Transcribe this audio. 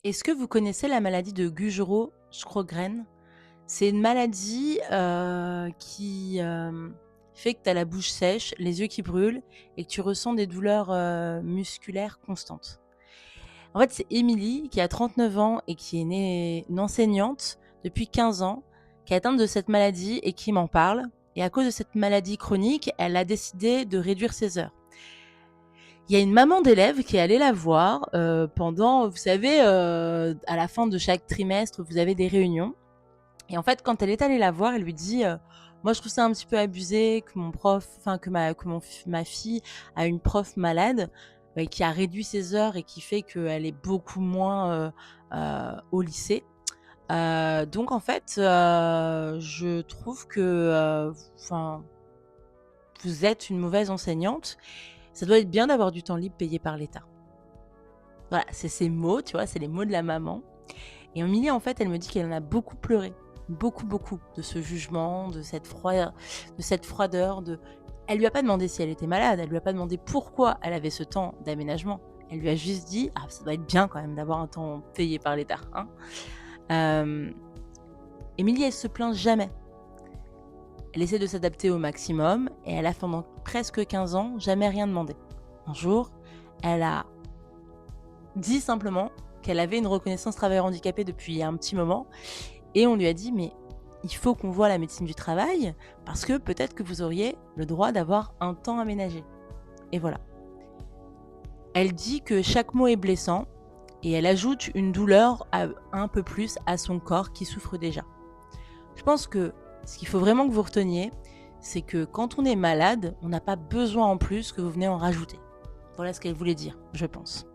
Est-ce que vous connaissez la maladie de Gujereau-Sjogren? C'est une maladie, qui, fait que tu as la bouche sèche, les yeux qui brûlent et que tu ressens des douleurs, musculaires constantes. En fait, c'est Émilie qui a 39 ans et qui est une enseignante depuis 15 ans, qui est atteinte de cette maladie et qui m'en parle, et à cause de cette maladie chronique, elle a décidé de réduire ses heures. Il y a une maman d'élève qui est allée la voir, pendant, vous savez, à la fin de chaque trimestre, vous avez des réunions, et en fait, quand elle est allée la voir, elle lui dit, «Moi, je trouve ça un petit peu abusé que mon prof enfin que ma fille a une prof malade, qui a réduit ses heures et qui fait qu'elle est beaucoup moins, au lycée. Donc en fait, je trouve que, enfin, vous êtes une mauvaise enseignante. Ça doit être bien d'avoir du temps libre payé par l'État». Voilà, c'est ces mots, tu vois? C'est les mots de la maman, et Emilie, en fait, elle me dit qu'elle en a beaucoup pleuré. Beaucoup, beaucoup de ce jugement, de cette froideur, elle lui a pas demandé si elle était malade, elle lui a pas demandé pourquoi elle avait ce temps d'aménagement. Elle lui a juste dit: «Ah, ça doit être bien quand même d'avoir un temps payé par l'État, hein?» Hem, Emilie, elle se plaint jamais. Elle essaie de s'adapter au maximum et elle a pendant presque 15 ans jamais rien demandé. Un jour, elle a dit simplement qu'elle avait une reconnaissance travailleur handicapé depuis un petit moment, et on lui a dit: «Mais il faut qu'on voie la médecine du travail parce que peut-être que vous auriez le droit d'avoir un temps aménagé», et voilà. Elle dit que chaque mot est blessant et elle ajoute une douleur un peu plus à son corps qui souffre déjà. Je pense que ce qu'il faut vraiment que vous reteniez, c'est que quand on est malade, on n'a pas besoin en plus que vous venez en rajouter. Voilà ce qu'elle voulait dire, je pense.